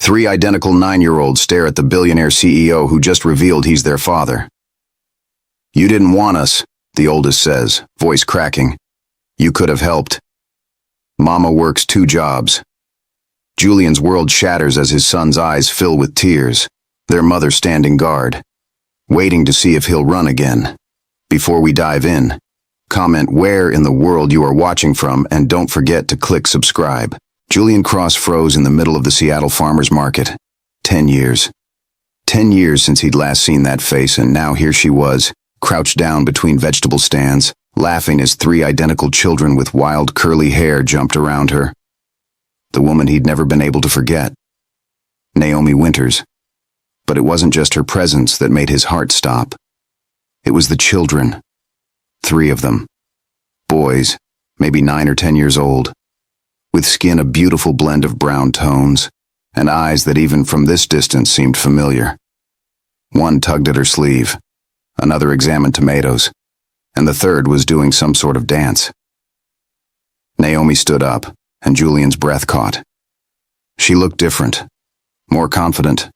Three identical 9-year-olds stare at the billionaire CEO who just revealed he's their father. "You didn't want us," the oldest says, voice cracking. "You could have helped." Mama works 2 jobs. Julian's world shatters as his son's eyes fill with tears, their mother standing guard, waiting to see if he'll run again. Before we dive in, comment where in the world you are watching from and don't forget to click subscribe. Julian Cross froze in the middle of the Seattle farmers market. 10 years. 10 years since he'd last seen that face, and now here she was, crouched down between vegetable stands, laughing as 3 identical children with wild curly hair jumped around her. The woman he'd never been able to forget. Naomi Winters. But it wasn't just her presence that made his heart stop. It was the children. 3 of them. Boys, maybe 9 or 10 years old, with skin a beautiful blend of brown tones, and eyes that even from this distance seemed familiar. One tugged at her sleeve, another examined tomatoes, and the third was doing some sort of dance. Naomi stood up, and Julian's breath caught. She looked different, more confident,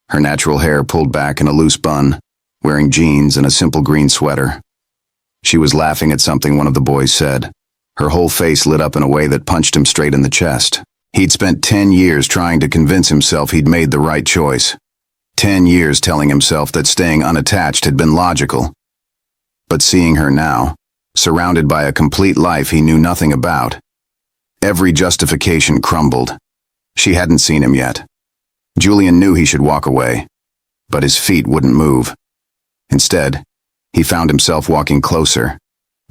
her natural hair pulled back in a loose bun, wearing jeans and a simple green sweater. She was laughing at something one of the boys said. Her whole face lit up in a way that punched him straight in the chest. He'd spent 10 years trying to convince himself he'd made the right choice. 10 years telling himself that staying unattached had been logical. But seeing her now, surrounded by a complete life he knew nothing about, every justification crumbled. She hadn't seen him yet. Julian knew he should walk away, but his feet wouldn't move. Instead, he found himself walking closer,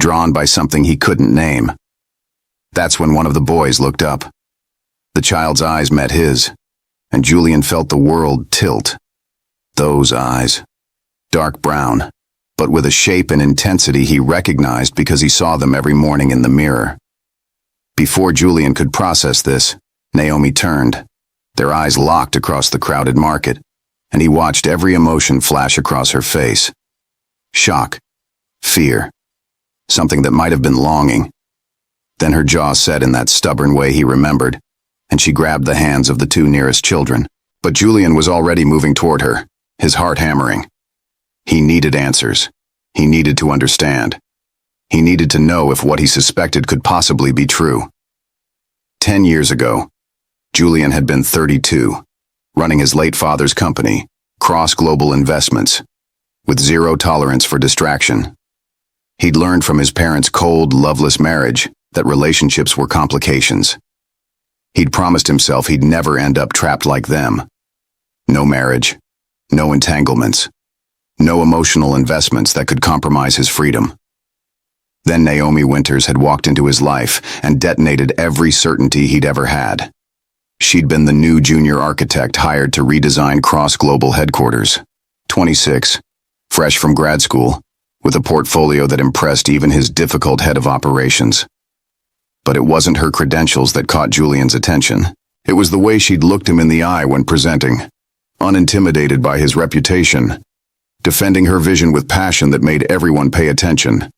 drawn by something he couldn't name. That's when one of the boys looked up. The child's eyes met his, and Julian felt the world tilt. Those eyes. Dark brown, but with a shape and intensity he recognized because he saw them every morning in the mirror. Before Julian could process this, Naomi turned. Their eyes locked across the crowded market, and he watched every emotion flash across her face. Shock. Fear. Something that might have been longing. Then her jaw set in that stubborn way he remembered, and she grabbed the hands of the 2 nearest children. But Julian was already moving toward her, his heart hammering. He needed answers. He needed to understand. He needed to know if what he suspected could possibly be true. 10 years ago, Julian had been 32, running his late father's company, Cross Global Investments, with 0 tolerance for distraction. He'd learned from his parents' cold, loveless marriage that relationships were complications. He'd promised himself he'd never end up trapped like them. No marriage, no entanglements, no emotional investments that could compromise his freedom. Then Naomi Winters had walked into his life and detonated every certainty he'd ever had. She'd been the new junior architect hired to redesign Cross Global headquarters. 26, fresh from grad school, with a portfolio that impressed even his difficult head of operations. But it wasn't her credentials that caught Julian's attention. It was the way she'd looked him in the eye when presenting, unintimidated by his reputation, defending her vision with passion that made everyone pay attention.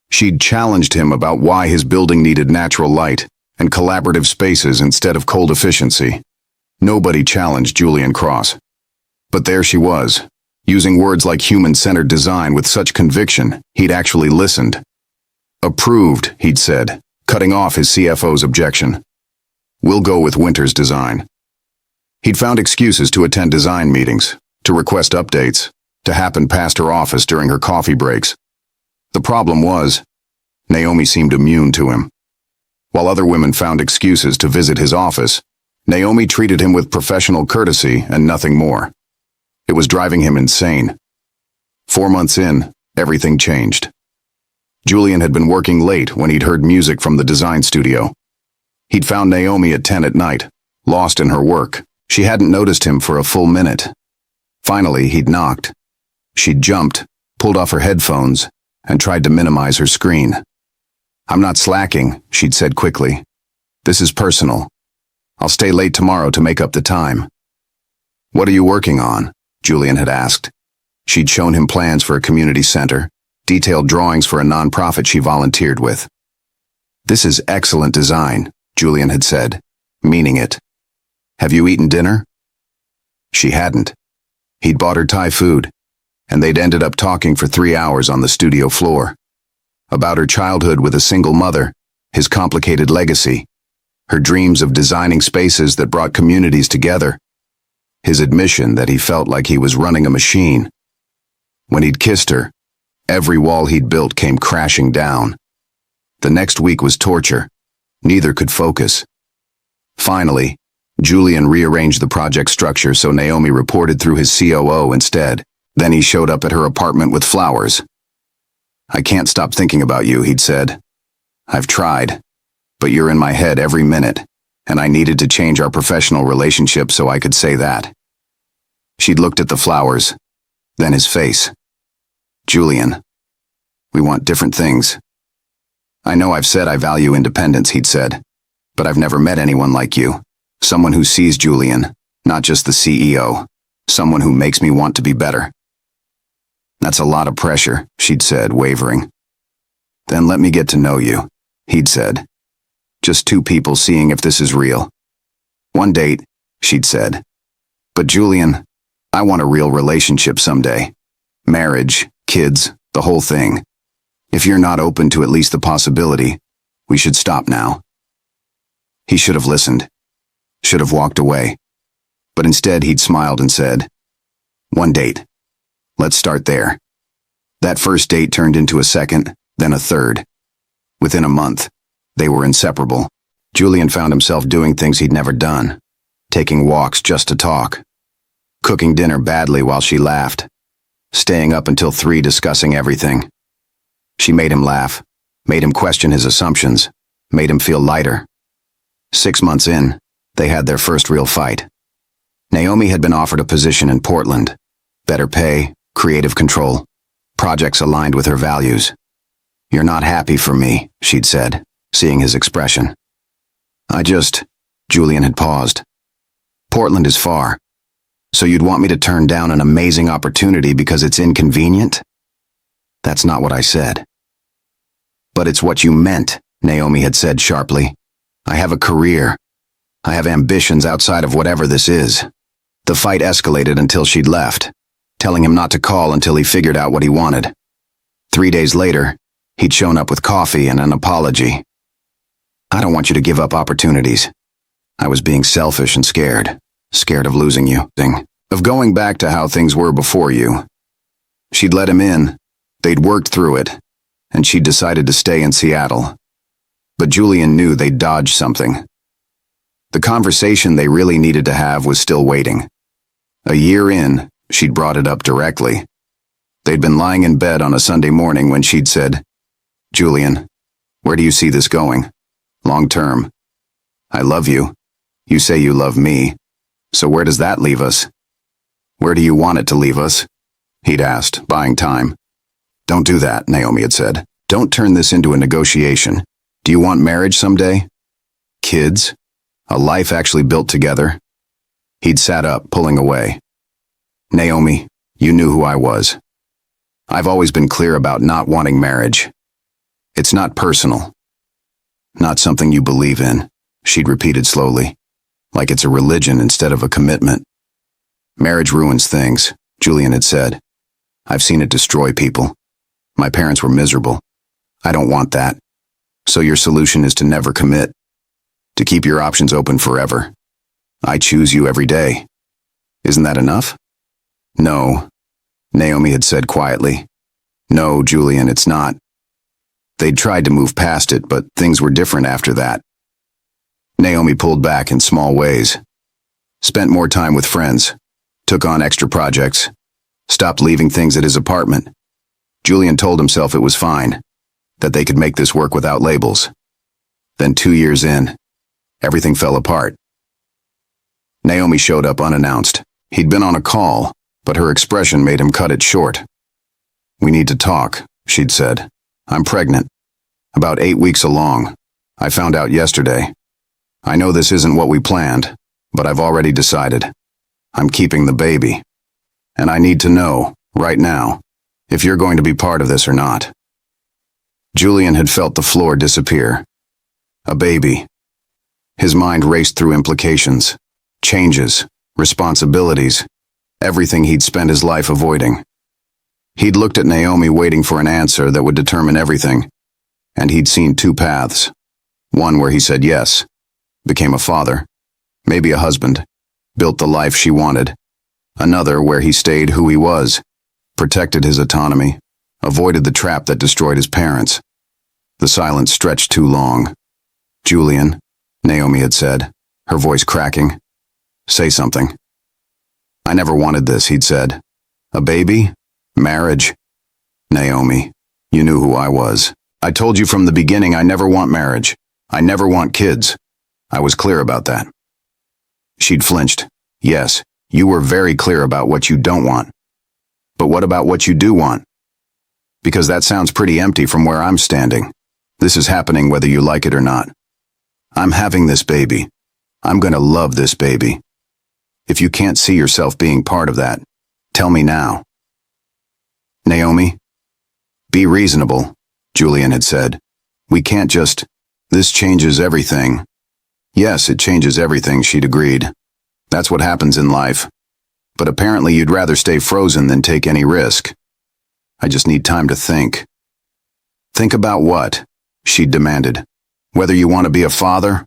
She'd challenged him about why his building needed natural light and collaborative spaces instead of cold efficiency. Nobody challenged Julian Cross. But there she was, using words like human-centered design with such conviction, he'd actually listened. Approved, he'd said, cutting off his CFO's objection. We'll go with Winters' design. He'd found excuses to attend design meetings, to request updates, to happen past her office during her coffee breaks. The problem was, Naomi seemed immune to him. While other women found excuses to visit his office, Naomi treated him with professional courtesy and nothing more. It was driving him insane. 4 months in, everything changed. Julian had been working late when he'd heard music from the design studio. He'd found Naomi at 10 at night, lost in her work. She hadn't noticed him for a full minute. Finally, he'd knocked. She'd jumped, pulled off her headphones, and tried to minimize her screen. "I'm not slacking," she'd said quickly. "This is personal. I'll stay late tomorrow to make up the time." "What are you working on?" Julian had asked. She'd shown him plans for a community center, detailed drawings for a nonprofit she volunteered with. "This is excellent design," Julian had said, meaning it. "Have you eaten dinner?" She hadn't. He'd bought her Thai food, and they'd ended up talking for 3 hours on the studio floor. About her childhood with a single mother, his complicated legacy, her dreams of designing spaces that brought communities together, his admission that he felt like he was running a machine. When he'd kissed her, every wall he'd built came crashing down. The next week was torture. Neither could focus. Finally, Julian rearranged the project structure so Naomi reported through his COO instead. Then he showed up at her apartment with flowers. "I can't stop thinking about you," he'd said. "I've tried, but you're in my head every minute, and I needed to change our professional relationship so I could say that." She'd looked at the flowers, then his face. "Julian, we want different things. I know I've said I value independence," he'd said, "but I've never met anyone like you. Someone who sees Julian, not just the CEO. Someone who makes me want to be better." "That's a lot of pressure," she'd said, wavering. "Then let me get to know you," he'd said. "Just two people seeing if this is real." "One date," she'd said. "But Julian, I want a real relationship someday. Marriage, kids, the whole thing. If you're not open to at least the possibility, we should stop now." He should have listened. Should have walked away. But instead he'd smiled and said, "One date. Let's start there." That first date turned into a second, then a third. Within a month, they were inseparable. Julian found himself doing things he'd never done. Taking walks just to talk. Cooking dinner badly while she laughed. Staying up until 3 discussing everything. She made him laugh, made him question his assumptions, made him feel lighter. 6 months in, they had their first real fight. Naomi had been offered a position in Portland. Better pay, creative control, projects aligned with her values. "You're not happy for me," she'd said, seeing his expression. Julian had paused. "Portland is far. So you'd want me to turn down an amazing opportunity because it's inconvenient?" "That's not what I said." "But it's what you meant," Naomi had said sharply. "I have a career. I have ambitions outside of whatever this is." The fight escalated until she'd left, telling him not to call until he figured out what he wanted. 3 days later, he'd shown up with coffee and an apology. "I don't want you to give up opportunities. I was being selfish and scared of losing you, of going back to how things were before you." She'd let him in. They'd worked through it, and she'd decided to stay in Seattle. But Julian knew they'd dodged something. The conversation they really needed to have was still waiting. A year in, she'd brought it up directly. They'd been lying in bed on a Sunday morning when she'd said, "Julian, where do you see this going? Long term. I love you. You say you love me. So where does that leave us?" "Where do you want it to leave us?" he'd asked, buying time. "Don't do that," Naomi had said. "Don't turn this into a negotiation. Do you want marriage someday? Kids? A life actually built together?" He'd sat up, pulling away. "Naomi, you knew who I was. I've always been clear about not wanting marriage. It's not personal. Not something you believe in," she'd repeated slowly, like it's a religion instead of a commitment. "Marriage ruins things," Julian had said. "I've seen it destroy people. My parents were miserable. I don't want that. So your solution is to never commit. To keep your options open forever. I choose you every day. Isn't that enough?" "No," Naomi had said quietly. "No, Julian, it's not." They'd tried to move past it, but things were different after that. Naomi pulled back in small ways. Spent more time with friends. Took on extra projects. Stopped leaving things at his apartment. Julian told himself it was fine. That they could make this work without labels. Then 2 years in, everything fell apart. Naomi showed up unannounced. He'd been on a call, but her expression made him cut it short. "We need to talk," she'd said. "I'm pregnant. About 8 weeks along. I found out yesterday. I know this isn't what we planned, but I've already decided. I'm keeping the baby. And I need to know, right now, if you're going to be part of this or not." Julian had felt the floor disappear. A baby. His mind raced through implications, changes, responsibilities, everything he'd spent his life avoiding. He'd looked at Naomi waiting for an answer that would determine everything, and he'd seen two paths. One where he said yes, became a father, maybe a husband, built the life she wanted. Another where he stayed who he was, protected his autonomy, avoided the trap that destroyed his parents. The silence stretched too long. "Julian," Naomi had said, her voice cracking. "Say something." "I never wanted this," he'd said. "A baby? Marriage?" "Naomi, you knew who I was. I told you from the beginning I never want marriage. I never want kids. I was clear about that." She'd flinched. "Yes, you were very clear about what you don't want. But what about what you do want? Because that sounds pretty empty from where I'm standing. This is happening whether you like it or not. I'm having this baby. I'm going to love this baby. If you can't see yourself being part of that, tell me now." "Naomi, be reasonable," Julian had said. "We can't just, this changes everything." "Yes, it changes everything," she'd agreed. "That's what happens in life. But apparently you'd rather stay frozen than take any risk. I just need time to think." "Think about what?" she'd demanded. "Whether you want to be a father?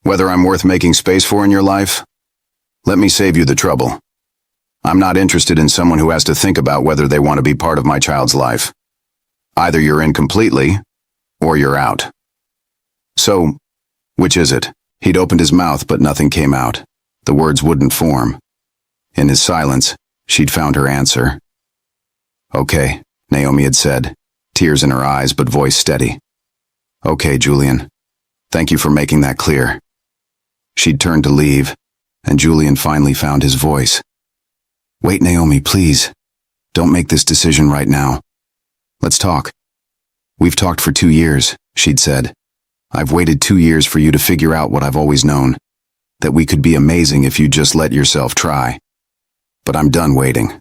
Whether I'm worth making space for in your life? Let me save you the trouble. I'm not interested in someone who has to think about whether they want to be part of my child's life. Either you're in completely, or you're out." "So, which is it?" He'd opened his mouth, but nothing came out. The words wouldn't form. In his silence, she'd found her answer. "Okay," Naomi had said, tears in her eyes but voice steady. "Okay, Julian. Thank you for making that clear." She'd turned to leave, and Julian finally found his voice. "Wait, Naomi, please. Don't make this decision right now. Let's talk. We've talked for 2 years," she'd said. "I've waited 2 years for you to figure out what I've always known, that we could be amazing if you just let yourself try. But I'm done waiting.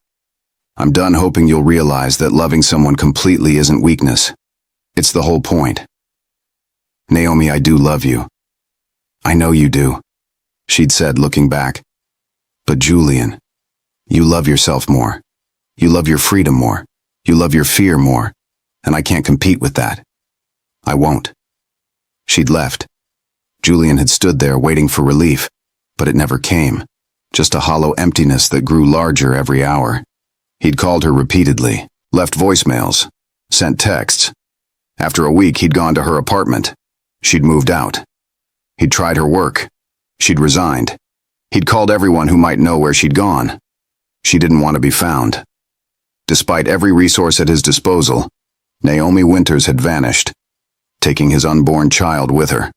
I'm done hoping you'll realize that loving someone completely isn't weakness. It's the whole point. Naomi, I do love you. I know you do," she'd said, looking back. "But Julian, you love yourself more. You love your freedom more. You love your fear more. And I can't compete with that. I won't." She'd left. Julian had stood there waiting for relief, but it never came. Just a hollow emptiness that grew larger every hour. He'd called her repeatedly, left voicemails, sent texts. After a week, he'd gone to her apartment. She'd moved out. He'd tried her work. She'd resigned. He'd called everyone who might know where she'd gone. She didn't want to be found. Despite every resource at his disposal, Naomi Winters had vanished, taking his unborn child with her.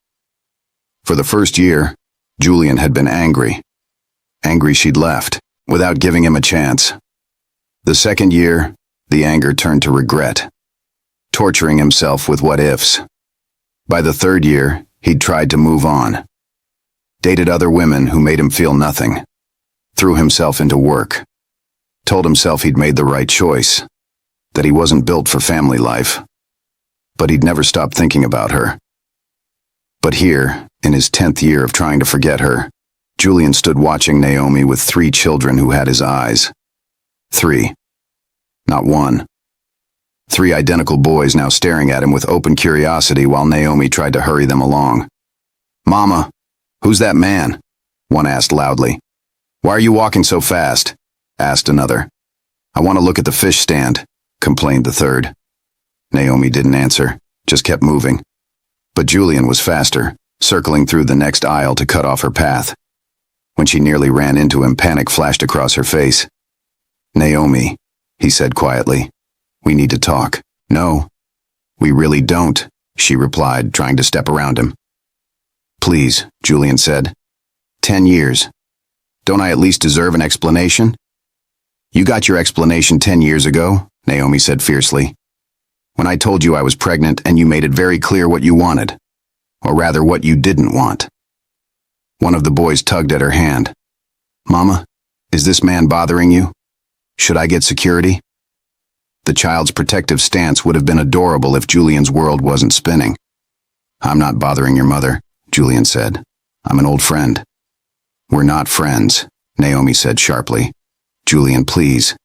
For the first year, Julian had been angry. Angry she'd left, without giving him a chance. The second year, the anger turned to regret, torturing himself with what-ifs. By the third year, he'd tried to move on. Dated other women who made him feel nothing. Threw himself into work. Told himself he'd made the right choice, that he wasn't built for family life. But he'd never stopped thinking about her. But here, in his 10th year of trying to forget her, Julian stood watching Naomi with 3 children who had his eyes. 3. Not 1. 3 identical boys now staring at him with open curiosity while Naomi tried to hurry them along. "Mama, who's that man?" one asked loudly. "Why are you walking so fast?" asked another. "I want to look at the fish stand," complained the third. Naomi didn't answer, just kept moving. But Julian was faster, circling through the next aisle to cut off her path. When she nearly ran into him, panic flashed across her face. "Naomi," he said quietly, "we need to talk." "No, we really don't," she replied, trying to step around him. "Please," Julian said. 10 years. Don't I at least deserve an explanation?" "You got your explanation 10 years ago," Naomi said fiercely. "When I told you I was pregnant and you made it very clear what you wanted. Or rather, what you didn't want." One of the boys tugged at her hand. "Mama, is this man bothering you? Should I get security?" The child's protective stance would have been adorable if Julian's world wasn't spinning. "I'm not bothering your mother," Julian said. "I'm an old friend." "We're not friends," Naomi said sharply. Julian, please.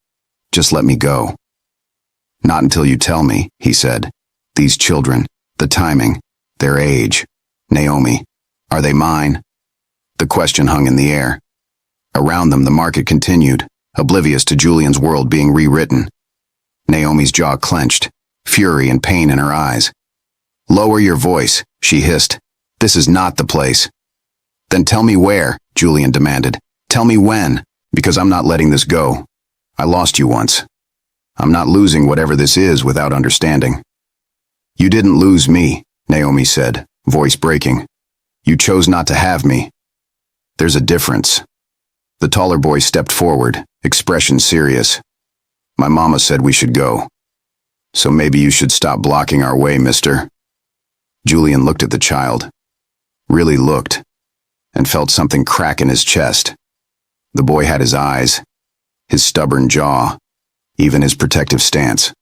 Just let me go. Not until you tell me, he said. These children, the timing, their age. Naomi, are they mine? The question hung in the air. Around them the market continued, oblivious to Julian's world being rewritten. Naomi's jaw clenched, fury and pain in her eyes. Lower your voice, she hissed. This is not the place. Then tell me where, Julian demanded. Tell me when, because I'm not letting this go. I lost you once. I'm not losing whatever this is without understanding. You didn't lose me, Naomi said, voice breaking. You chose not to have me. There's a difference. The taller boy stepped forward, expression serious. My mama said we should go. So maybe you should stop blocking our way, mister. Julian looked at the child. Really looked, and felt something crack in his chest. The boy had his eyes, his stubborn jaw, even his protective stance.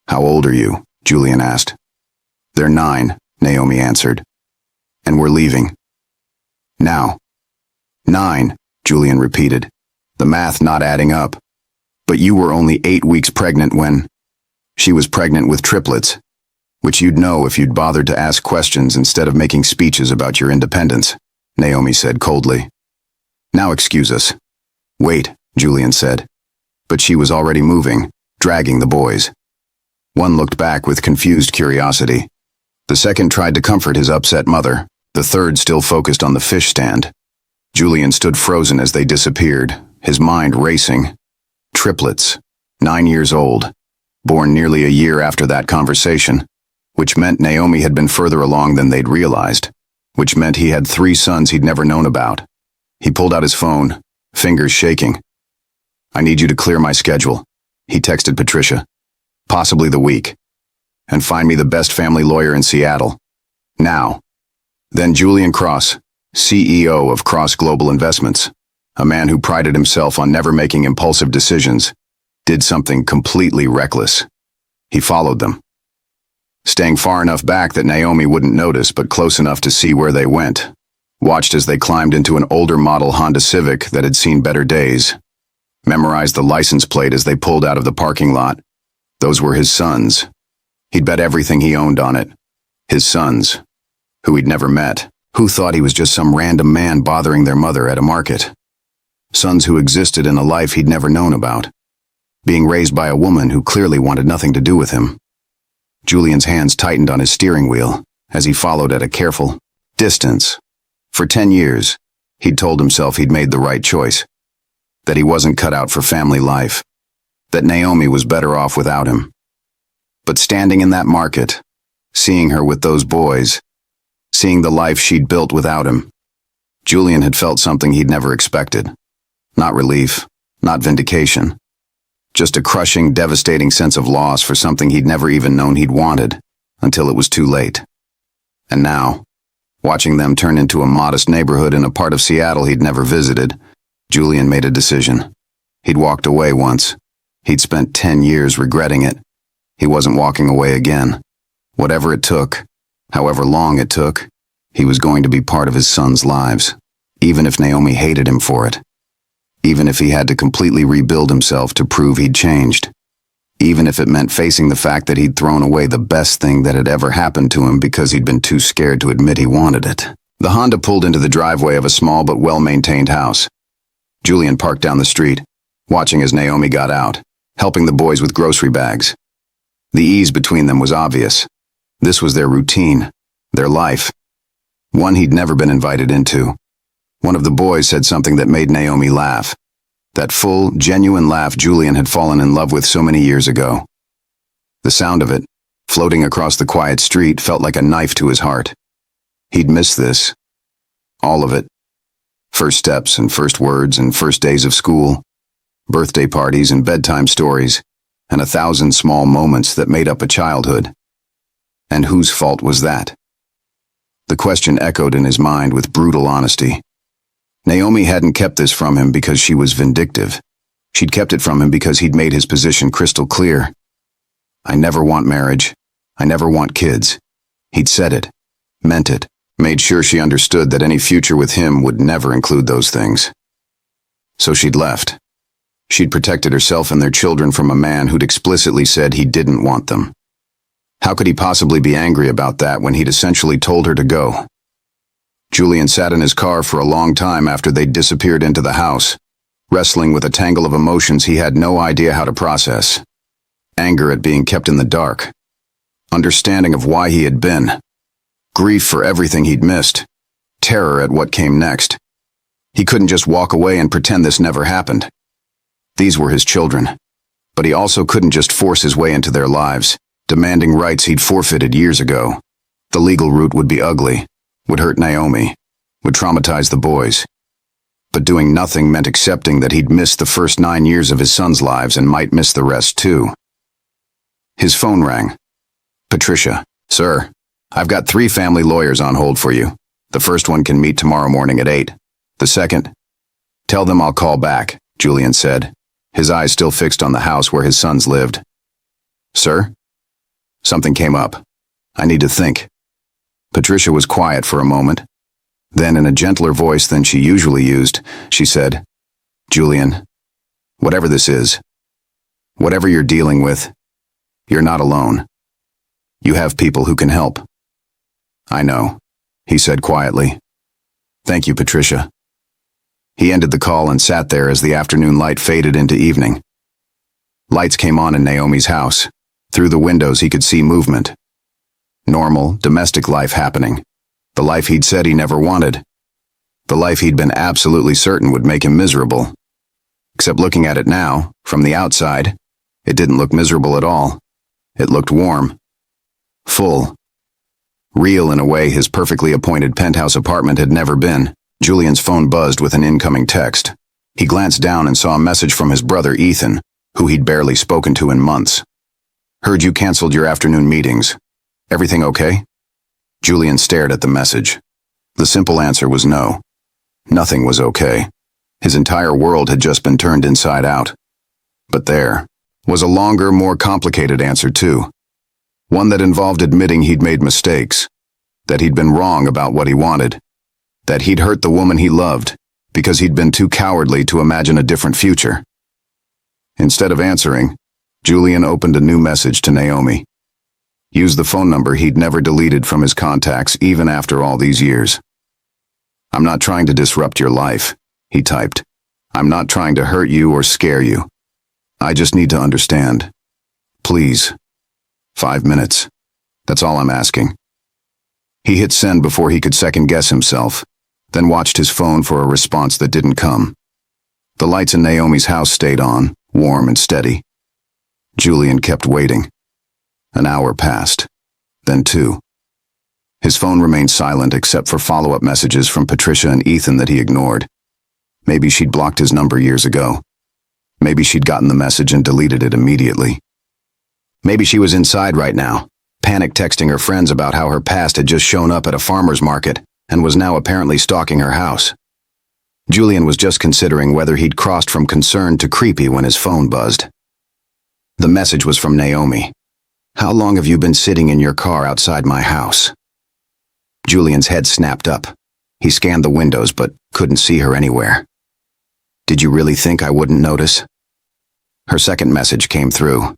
How old are you? Julian asked. They're 9, Naomi answered. And we're leaving. Now. 9, Julian repeated, the math not adding up. But you were only 8 weeks pregnant when... She was pregnant with triplets, which you'd know if you'd bothered to ask questions instead of making speeches about your independence, Naomi said coldly. Now excuse us. Wait, Julian said. But she was already moving, dragging the boys. One looked back with confused curiosity. The second tried to comfort his upset mother. The third still focused on the fish stand. Julian stood frozen as they disappeared, his mind racing. Triplets, 9 years old, born nearly a year after that conversation, which meant Naomi had been further along than they'd realized, which meant he had 3 sons he'd never known about. He pulled out his phone, fingers shaking. I need you to clear my schedule, he texted Patricia. Possibly the week. And find me the best family lawyer in Seattle. Now. Then Julian Cross, CEO of Cross Global Investments, a man who prided himself on never making impulsive decisions, did something completely reckless. He followed them. Staying far enough back that Naomi wouldn't notice, but close enough to see where they went. Watched as they climbed into an older model Honda Civic that had seen better days. Memorized the license plate as they pulled out of the parking lot. Those were his sons. He'd bet everything he owned on it. His sons, who he'd never met, who thought he was just some random man bothering their mother at a market. Sons who existed in a life he'd never known about. Being raised by a woman who clearly wanted nothing to do with him. Julian's hands tightened on his steering wheel as he followed at a careful distance. For 10 years, he'd told himself he'd made the right choice. That he wasn't cut out for family life. That Naomi was better off without him. But standing in that market, seeing her with those boys, seeing the life she'd built without him, Julian had felt something he'd never expected. Not relief, not vindication. Just a crushing, devastating sense of loss for something he'd never even known he'd wanted, until it was too late. And now, watching them turn into a modest neighborhood in a part of Seattle he'd never visited, Julian made a decision. He'd walked away once. He'd spent 10 years regretting it. He wasn't walking away again. Whatever it took, however long it took, he was going to be part of his sons' lives, even if Naomi hated him for it. Even if he had to completely rebuild himself to prove he'd changed. Even if it meant facing the fact that he'd thrown away the best thing that had ever happened to him because he'd been too scared to admit he wanted it. The Honda pulled into the driveway of a small but well-maintained house. Julian parked down the street, watching as Naomi got out, helping the boys with grocery bags. The ease between them was obvious. This was their routine, their life. One he'd never been invited into. One of the boys said something that made Naomi laugh. That full, genuine laugh Julian had fallen in love with so many years ago. The sound of it, floating across the quiet street, felt like a knife to his heart. He'd miss this. All of it. First steps and first words and first days of school. Birthday parties and bedtime stories, and 1,000 small moments that made up a childhood. And whose fault was that? The question echoed in his mind with brutal honesty. Naomi hadn't kept this from him because she was vindictive. She'd kept it from him because he'd made his position crystal clear. I never want marriage. I never want kids. He'd said it, meant it, made sure she understood that any future with him would never include those things. so she'd left. She'd protected herself and their children from a man who'd explicitly said he didn't want them. How could he possibly be angry about that when he'd essentially told her to go? Julian sat in his car for a long time after they'd disappeared into the house, wrestling with a tangle of emotions he had no idea how to process. Anger at being kept in the dark. Understanding of why he had been. Grief for everything he'd missed. Terror at what came next. He couldn't just walk away and pretend this never happened. These were his children. But he also couldn't just force his way into their lives, demanding rights he'd forfeited years ago. The legal route would be ugly, would hurt Naomi, would traumatize the boys. But doing nothing meant accepting that he'd missed the first 9 years of his sons' lives and might miss the rest too. His phone rang. Patricia. Sir, I've got 3 family lawyers on hold for you. The first one can meet tomorrow morning at 8. The second? Tell them I'll call back, Julian said, his eyes still fixed on the house where his sons lived. Sir? Something came up. I need to think. Patricia was quiet for a moment. Then, in a gentler voice than she usually used, she said, Julian, whatever this is, whatever you're dealing with, you're not alone. You have people who can help. I know, he said quietly. Thank you, Patricia. He ended the call and sat there as the afternoon light faded into evening. Lights came on in Naomi's house. Through the windows he could see movement. Normal, domestic life happening. The life he'd said he never wanted. The life he'd been absolutely certain would make him miserable. Except looking at it now, from the outside, it didn't look miserable at all. It looked warm. Full. Real in a way his perfectly appointed penthouse apartment had never been. Julian's phone buzzed with an incoming text. He glanced down and saw a message from his brother Ethan, who he'd barely spoken to in months. Heard you canceled your afternoon meetings. Everything okay? Julian stared at the message. The simple answer was no. Nothing was okay. His entire world had just been turned inside out. But there was a longer, more complicated answer too. One that involved admitting he'd made mistakes. That he'd been wrong about what he wanted. That he'd hurt the woman he loved because he'd been too cowardly to imagine a different future. Instead of answering, Julian opened a new message to Naomi. Used the phone number he'd never deleted from his contacts even after all these years. I'm not trying to disrupt your life, he typed. I'm not trying to hurt you or scare you. I just need to understand. Please. 5 minutes. That's all I'm asking. He hit send before he could second-guess himself, then watched his phone for a response that didn't come. The lights in Naomi's house stayed on, warm and steady. Julian kept waiting. An hour passed, then 2. His phone remained silent except for follow-up messages from Patricia and Ethan that he ignored. Maybe she'd blocked his number years ago. Maybe she'd gotten the message and deleted it immediately. Maybe she was inside right now, panic texting her friends about how her past had just shown up at a farmer's market and was now apparently stalking her house. Julian was just considering whether he'd crossed from concerned to creepy when his phone buzzed. The message was from Naomi. How long have you been sitting in your car outside my house? Julian's head snapped up. He scanned the windows but couldn't see her anywhere. Did you really think I wouldn't notice? Her second message came through.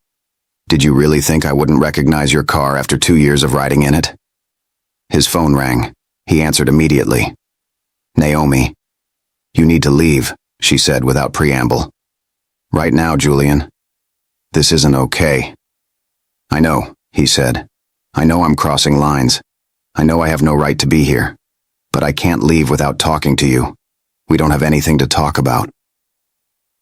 Did you really think I wouldn't recognize your car after 2 years of riding in it? His phone rang. He answered immediately. Naomi. You need to leave, she said without preamble. Right now, Julian. This isn't okay. I know, he said. I know I'm crossing lines. I know I have no right to be here. But I can't leave without talking to you. We don't have anything to talk about.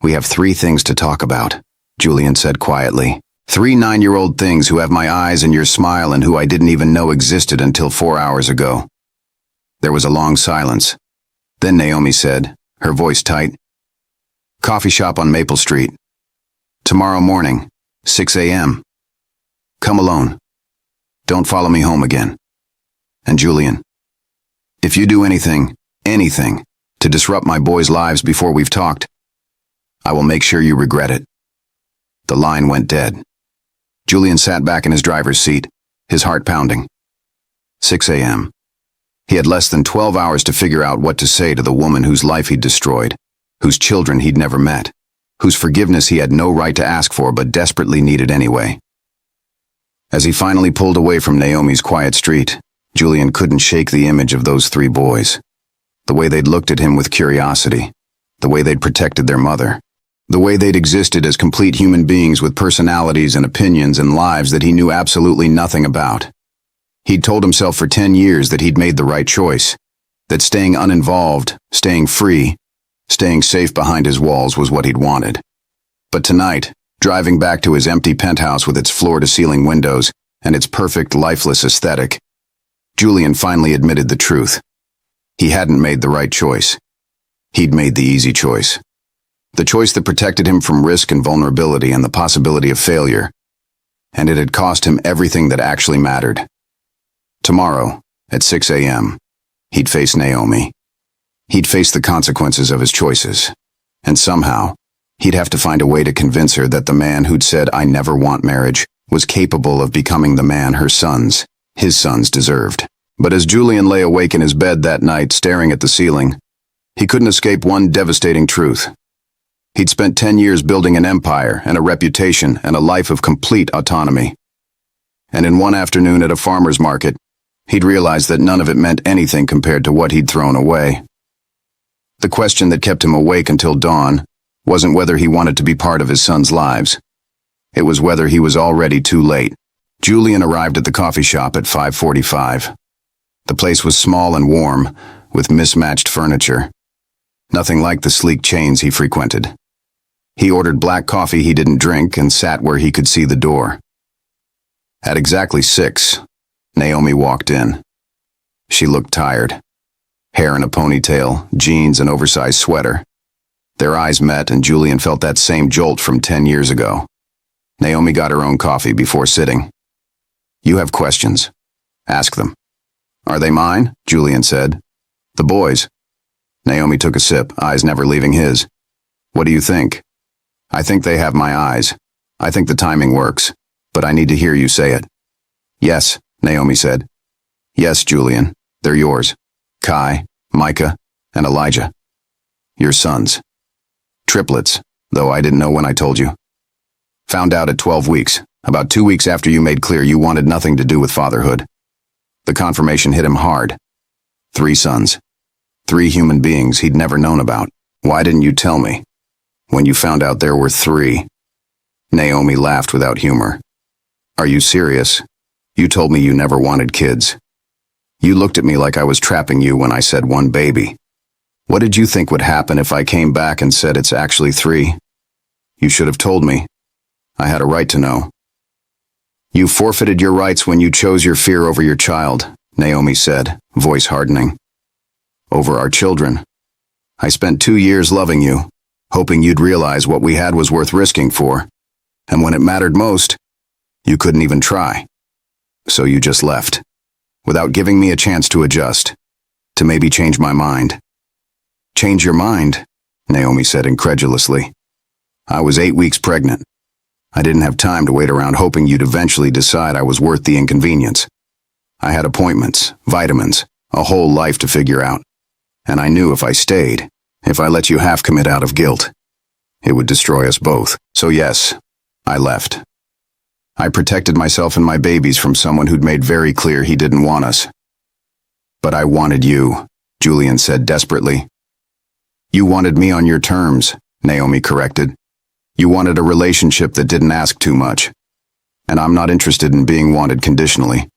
We have 3 things to talk about, Julian said quietly. 3 9-year-old things who have my eyes and your smile and who I didn't even know existed until 4 hours ago. There was a long silence. Then Naomi said, her voice tight, Coffee shop on Maple Street. Tomorrow morning, 6 a.m. Come alone. Don't follow me home again. And Julian, if you do anything, to disrupt my boys' lives before we've talked, I will make sure you regret it. The line went dead. Julian sat back in his driver's seat, his heart pounding. 6 a.m. He had less than 12 hours to figure out what to say to the woman whose life he'd destroyed, whose children he'd never met, whose forgiveness he had no right to ask for but desperately needed anyway. As he finally pulled away from Naomi's quiet street, Julian couldn't shake the image of those three boys. The way they'd looked at him with curiosity, the way they'd protected their mother, the way they'd existed as complete human beings with personalities and opinions and lives that he knew absolutely nothing about. He'd told himself for 10 years that he'd made the right choice, that staying uninvolved, staying free, staying safe behind his walls was what he'd wanted. But tonight, driving back to his empty penthouse with its floor-to-ceiling windows and its perfect, lifeless aesthetic, Julian finally admitted the truth. He hadn't made the right choice. He'd made the easy choice. The choice that protected him from risk and vulnerability and the possibility of failure. And it had cost him everything that actually mattered. Tomorrow, at 6 a.m., he'd face Naomi. He'd face the consequences of his choices. And somehow, he'd have to find a way to convince her that the man who'd said, "I never want marriage," was capable of becoming the man his sons deserved. But as Julian lay awake in his bed that night, staring at the ceiling, he couldn't escape one devastating truth. He'd spent 10 years building an empire and a reputation and a life of complete autonomy. And in one afternoon at a farmer's market, he'd realized that none of it meant anything compared to what he'd thrown away. The question that kept him awake until dawn wasn't whether he wanted to be part of his sons' lives. It was whether he was already too late. Julian arrived at the coffee shop at 5:45. The place was small and warm, with mismatched furniture. Nothing like the sleek chains he frequented. He ordered black coffee he didn't drink and sat where he could see the door. At exactly 6, Naomi walked in. She looked tired. Hair in a ponytail, jeans, and oversized sweater. Their eyes met and Julian felt that same jolt from 10 years ago. Naomi got her own coffee before sitting. "You have questions. Ask them." "Are they mine?" Julian said. "The boys." Naomi took a sip, eyes never leaving his. "What do you think?" "I think they have my eyes. I think the timing works, but I need to hear you say it." "Yes," Naomi said. "Yes, Julian, they're yours. Kai, Micah, and Elijah. Your sons. Triplets, though I didn't know when I told you. Found out at 12 weeks, about 2 weeks after you made clear you wanted nothing to do with fatherhood. The confirmation hit him hard. 3 sons. 3 human beings he'd never known about. Why didn't you tell me? When you found out there were 3. Naomi laughed without humor. "Are you serious? You told me you never wanted kids. You looked at me like I was trapping you when I said 1 baby. What did you think would happen if I came back and said it's actually 3? You should have told me. I had a right to know." "You forfeited your rights when you chose your fear over your child," Naomi said, voice hardening. "Over our children. I spent 2 years loving you, hoping you'd realize what we had was worth risking for. And when it mattered most, you couldn't even try. So you just left, without giving me a chance to adjust, to maybe change my mind." "Change your mind?" Naomi said incredulously. "I was 8 weeks pregnant. I didn't have time to wait around hoping you'd eventually decide I was worth the inconvenience. I had appointments, vitamins, a whole life to figure out. And I knew if I stayed, if I let you half commit out of guilt, it would destroy us both. So yes, I left. I protected myself and my babies from someone who'd made very clear he didn't want us. But I wanted you," Julian said desperately. "You wanted me on your terms," Naomi corrected. "You wanted a relationship that didn't ask too much. And I'm not interested in being wanted conditionally.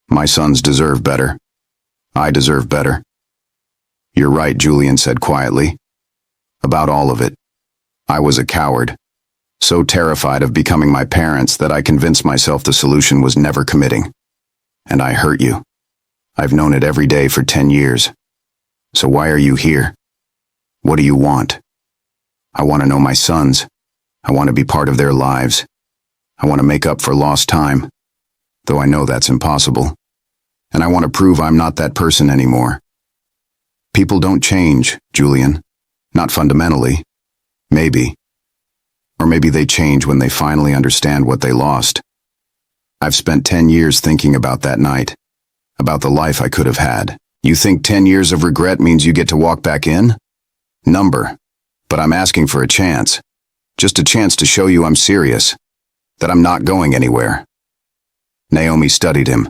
My sons deserve better. I deserve better." "You're right," Julian said quietly. "About all of it. I was a coward. So terrified of becoming my parents that I convinced myself the solution was never committing. And I hurt you. I've known it every day for 10 years. So why are you here? What do you want?" "I want to know my sons. I want to be part of their lives. I want to make up for lost time, though I know that's impossible. And I want to prove I'm not that person anymore." "People don't change, Julian. Not fundamentally. Maybe. Or maybe they change when they finally understand what they lost. I've spent 10 years thinking about that night, about the life I could have had. You think 10 years of regret means you get to walk back in? Number. But I'm asking for a chance. Just a chance to show you I'm serious. That I'm not going anywhere. Naomi studied him.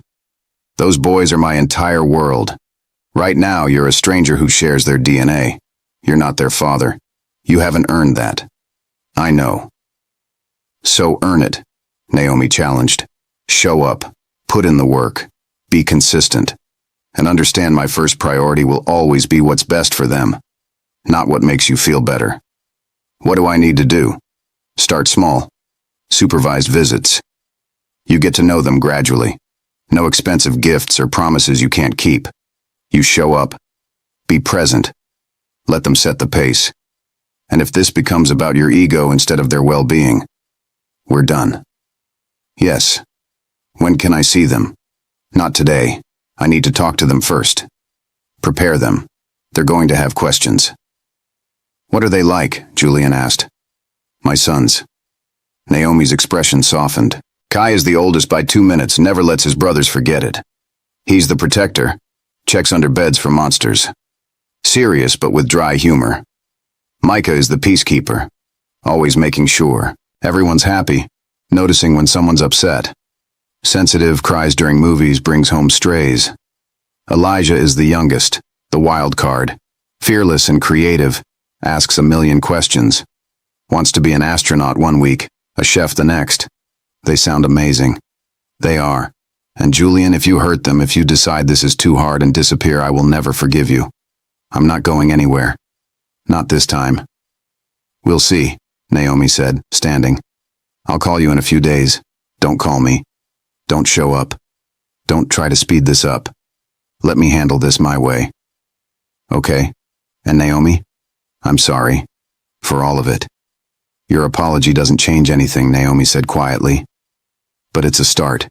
Those boys are my entire world. Right now, you're a stranger who shares their DNA. You're not their father. You haven't earned that. I know. So earn it, Naomi challenged. Show up. Put in the work. Be consistent. And understand my first priority will always be what's best for them, not what makes you feel better. What do I need to do? Start small. Supervised visits. You get to know them gradually. No expensive gifts or promises you can't keep. You show up. Be present. Let them set the pace. And if this becomes about your ego instead of their well-being, we're done. Yes. When can I see them? Not today. I need to talk to them first. Prepare them. They're going to have questions. What are they like? Julian asked. My sons. Naomi's expression softened. Kai is the oldest by 2 minutes, never lets his brothers forget it. He's the protector, checks under beds for monsters. Serious but with dry humor. Micah is the peacekeeper, always making sure everyone's happy, noticing when someone's upset. Sensitive, cries during movies, brings home strays. Elijah is the youngest, the wild card. Fearless and creative, asks a million questions. Wants to be an astronaut one week, a chef the next. They sound amazing. They are. And Julian, if you hurt them, if you decide this is too hard and disappear, I will never forgive you. I'm not going anywhere. Not this time. We'll see, Naomi said, standing. I'll call you in a few days. Don't call me. Don't show up. Don't try to speed this up. Let me handle this my way. Okay? And Naomi? I'm sorry. For all of it. Your apology doesn't change anything, Naomi said quietly. But it's a start.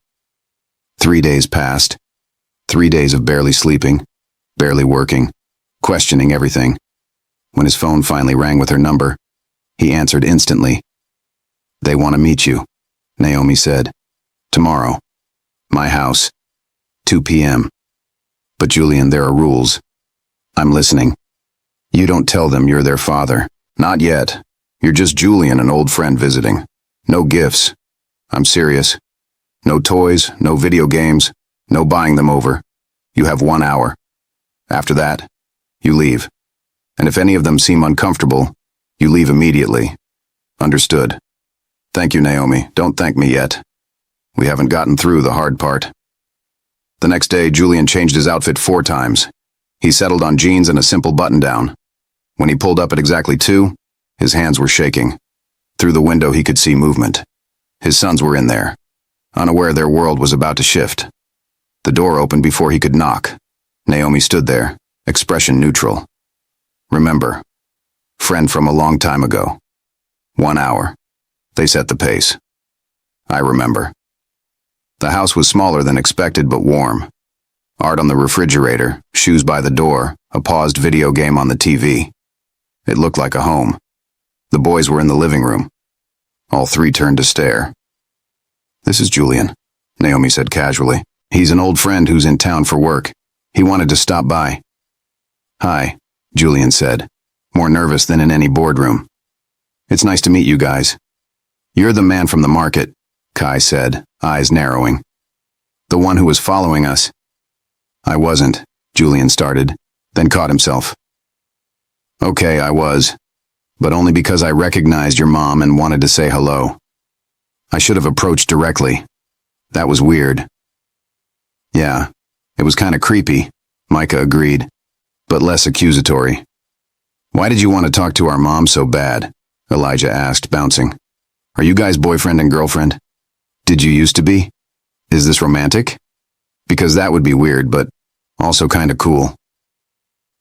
3 days passed. 3 days of barely sleeping, barely working, questioning everything. When his phone finally rang with her number, he answered instantly. They want to meet you, Naomi said. Tomorrow. My house. 2 p.m. But Julian, there are rules. I'm listening. You don't tell them you're their father. Not yet. You're just Julian, an old friend visiting. No gifts. I'm serious. No toys, no video games, no buying them over. You have 1 hour. After that, you leave. And if any of them seem uncomfortable, you leave immediately. Understood. Thank you, Naomi. Don't thank me yet. We haven't gotten through the hard part. The next day, Julian changed his outfit 4 times. He settled on jeans and a simple button-down. When he pulled up at exactly 2, his hands were shaking. Through the window, he could see movement. His sons were in there, unaware their world was about to shift. The door opened before he could knock. Naomi stood there, expression neutral. Remember, friend from a long time ago. 1 hour. They set the pace. I remember. The house was smaller than expected but warm. Art on the refrigerator, shoes by the door, a paused video game on the TV. It looked like a home. The boys were in the living room. All 3 turned to stare. This is Julian, Naomi said casually. He's an old friend who's in town for work. He wanted to stop by. Hi, Julian said, more nervous than in any boardroom. It's nice to meet you guys. You're the man from the market, Kai said, eyes narrowing. The one who was following us. I wasn't, Julian started, then caught himself. Okay, I was, but only because I recognized your mom and wanted to say hello. I should have approached directly. That was weird. Yeah, it was kind of creepy, Micah agreed, but less accusatory. Why did you want to talk to our mom so bad? Elijah asked, bouncing. Are you guys boyfriend and girlfriend? Did you used to be? Is this romantic? Because that would be weird, but also kind of cool.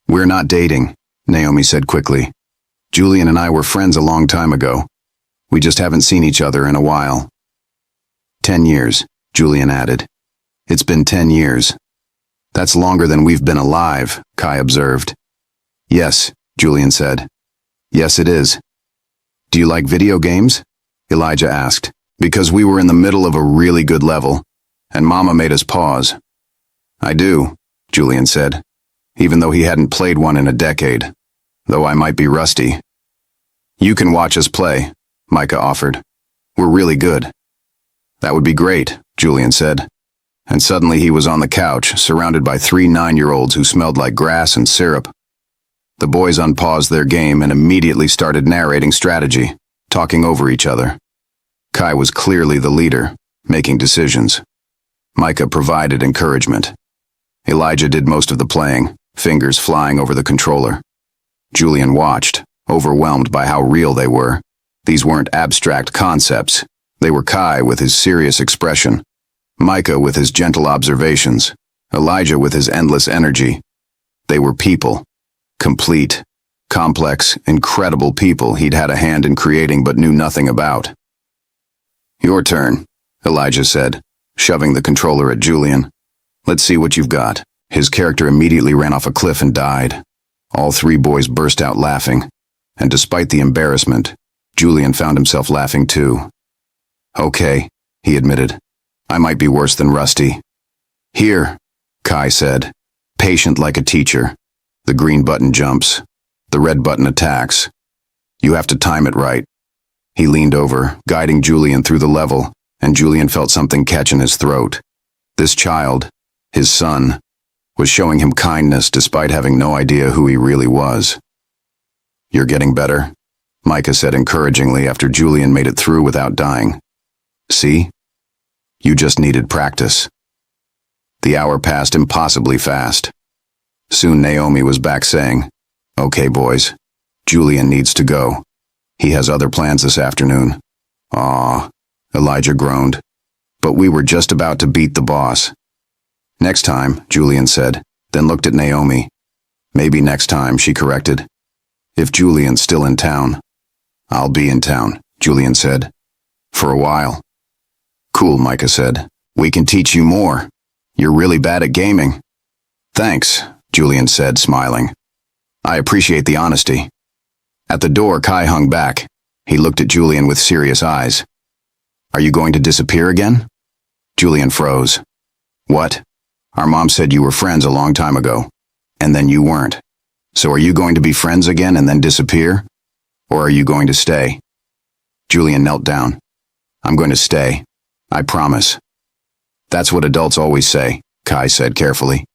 We're not dating, Naomi said quickly. Julian and I were friends a long time ago. We just haven't seen each other in a while. 10 years, Julian added. It's been 10 years. That's longer than we've been alive, Kai observed. Yes, Julian said. Yes, it is. Do you like video games? Elijah asked. Because we were in the middle of a really good level, and Mama made us pause. I do, Julian said, even though he hadn't played one in a decade, though I might be rusty. You can watch us play, Micah offered. We're really good. That would be great, Julian said. And suddenly he was on the couch, surrounded by 3 9-year-olds who smelled like grass and syrup. The boys unpaused their game and immediately started narrating strategy, talking over each other. Kai was clearly the leader, making decisions. Micah provided encouragement. Elijah did most of the playing, fingers flying over the controller. Julian watched, overwhelmed by how real they were. These weren't abstract concepts. They were Kai with his serious expression, Micah with his gentle observations, Elijah with his endless energy. They were people. Complete, complex, incredible people he'd had a hand in creating but knew nothing about. Your turn, Elijah said, shoving the controller at Julian. Let's see what you've got. His character immediately ran off a cliff and died. All 3 boys burst out laughing, and despite the embarrassment, Julian found himself laughing too. Okay, he admitted. I might be worse than Rusty. Here, Kai said, patient like a teacher. The green button jumps. The red button attacks. You have to time it right. He leaned over, guiding Julian through the level, and Julian felt something catch in his throat. This child, his son, was showing him kindness despite having no idea who he really was. You're getting better, Micah said encouragingly after Julian made it through without dying. See? You just needed practice. The hour passed impossibly fast. Soon Naomi was back saying, Okay, boys, Julian needs to go. He has other plans this afternoon. Aw, Elijah groaned. But we were just about to beat the boss. Next time, Julian said, then looked at Naomi. Maybe next time, she corrected. If Julian's still in town. I'll be in town, Julian said. For a while. Cool, Micah said. We can teach you more. You're really bad at gaming. Thanks, Julian said, smiling. I appreciate the honesty. At the door, Kai hung back. He looked at Julian with serious eyes. Are you going to disappear again? Julian froze. What? Our mom said you were friends a long time ago, and then you weren't. So are you going to be friends again and then disappear? Or are you going to stay? Julian knelt down. I'm going to stay. I promise. That's what adults always say, Kai said carefully.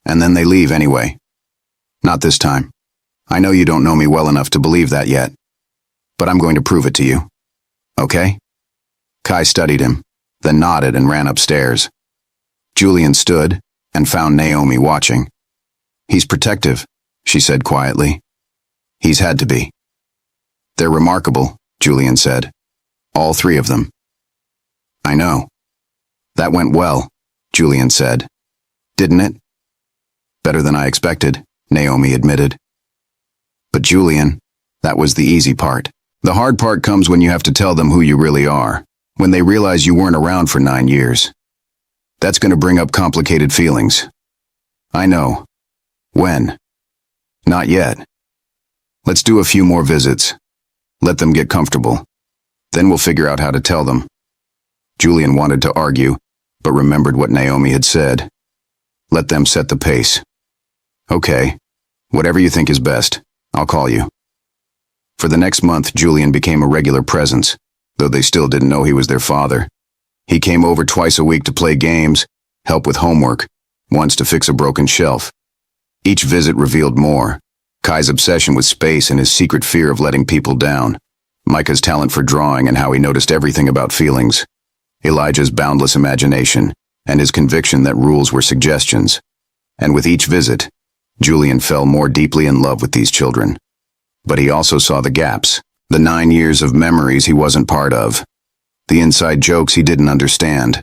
And then they leave anyway. Not this time. I know you don't know me well enough to believe that yet. But I'm going to prove it to you. Okay? Kai studied him, then nodded and ran upstairs. Julian stood and found Naomi watching. He's protective, she said quietly. He's had to be. They're remarkable, Julian said. All 3 of them. I know. That went well, Julian said. Didn't it? Better than I expected, Naomi admitted. But Julian, that was the easy part. The hard part comes when you have to tell them who you really are, when they realize you weren't around for 9 years. That's going to bring up complicated feelings. I know. When? Not yet. Let's do a few more visits. Let them get comfortable. Then we'll figure out how to tell them. Julian wanted to argue, but remembered what Naomi had said. Let them set the pace. Okay. Whatever you think is best. I'll call you. For the next month, Julian became a regular presence, though they still didn't know he was their father. He came over twice a week to play games, help with homework, once to fix a broken shelf. Each visit revealed more. Kai's obsession with space and his secret fear of letting people down. Micah's talent for drawing and how he noticed everything about feelings. Elijah's boundless imagination and his conviction that rules were suggestions. And with each visit, Julian fell more deeply in love with these children. But he also saw the gaps, the 9 years of memories he wasn't part of, the inside jokes he didn't understand,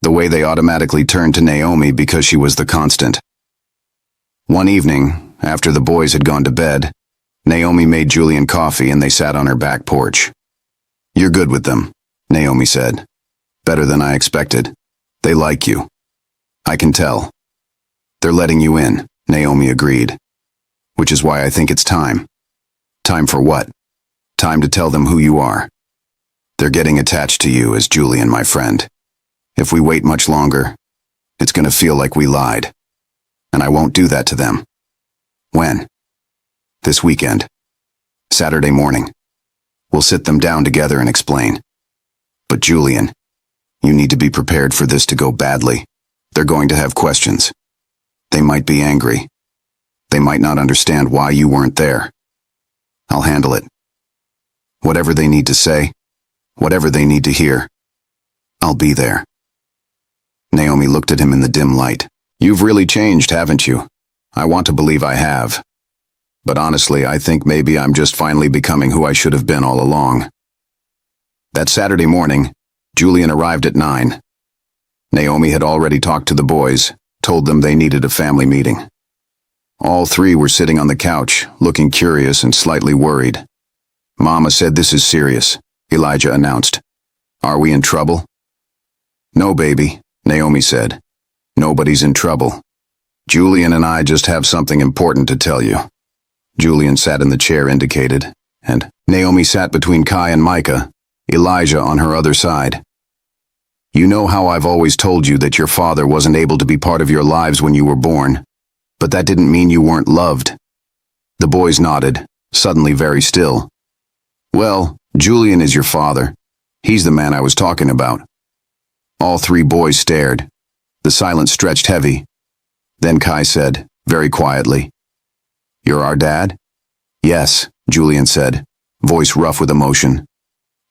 the way they automatically turned to Naomi because she was the constant. One evening, after the boys had gone to bed, Naomi made Julian coffee and they sat on her back porch. You're good with them, Naomi said. Better than I expected. They like you. I can tell. They're letting you in, Naomi agreed. Which is why I think it's time. Time for what? Time to tell them who you are. They're getting attached to you as Julian, my friend. If we wait much longer, it's going to feel like we lied. And I won't do that to them. When? This weekend. Saturday morning. We'll sit them down together and explain. But Julian, you need to be prepared for this to go badly. They're going to have questions. They might be angry. They might not understand why you weren't there. I'll handle it. Whatever they need to say, whatever they need to hear, I'll be there. Naomi looked at him in the dim light. You've really changed, haven't you? I want to believe I have. But honestly, I think maybe I'm just finally becoming who I should have been all along. That Saturday morning, Julian arrived at 9. Naomi had already talked to the boys, told them they needed a family meeting. All three were sitting on the couch, looking curious and slightly worried. Mama said this is serious, Elijah announced. Are we in trouble? No, baby, Naomi said. Nobody's in trouble. Julian and I just have something important to tell you. Julian sat in the chair indicated, and Naomi sat between Kai and Micah, Elijah on her other side. You know how I've always told you that your father wasn't able to be part of your lives when you were born, but that didn't mean you weren't loved. The boys nodded, suddenly very still. Well, Julian is your father. He's the man I was talking about. All three boys stared. The silence stretched heavy. Then Kai said, very quietly, You're our dad? Yes, Julian said, voice rough with emotion.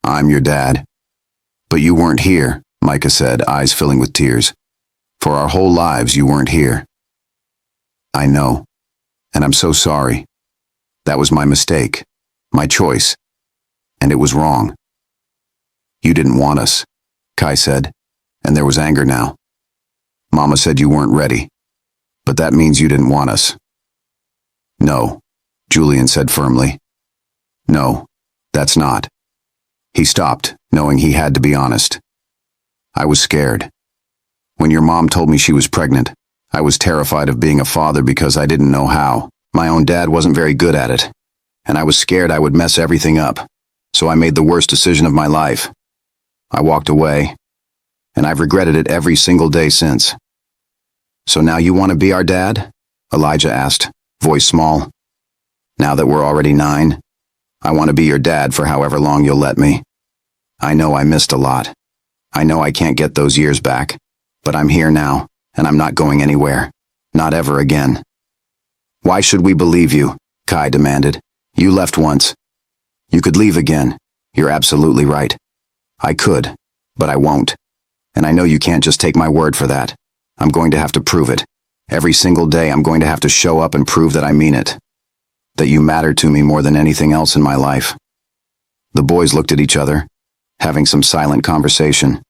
I'm your dad. But you weren't here, Micah said, eyes filling with tears. For our whole lives you weren't here. I know, and I'm so sorry. That was my mistake, my choice, and it was wrong. You didn't want us, Kai said, and there was anger now. Mama said you weren't ready, but that means you didn't want us. No, Julian said firmly. No, that's not. He stopped, knowing he had to be honest. I was scared. When your mom told me she was pregnant, I was terrified of being a father because I didn't know how. My own dad wasn't very good at it, and I was scared I would mess everything up, so I made the worst decision of my life. I walked away, and I've regretted it every single day since. So now you want to be our dad? Elijah asked, voice small. Now that we're already 9, I want to be your dad for however long you'll let me. I know I missed a lot. I know I can't get those years back, but I'm here now, and I'm not going anywhere. Not ever again. Why should we believe you? Kai demanded. You left once. You could leave again. You're absolutely right. I could, but I won't. And I know you can't just take my word for that. I'm going to have to prove it. Every single day I'm going to have to show up and prove that I mean it. That you matter to me more than anything else in my life. The boys looked at each other, having some silent conversation.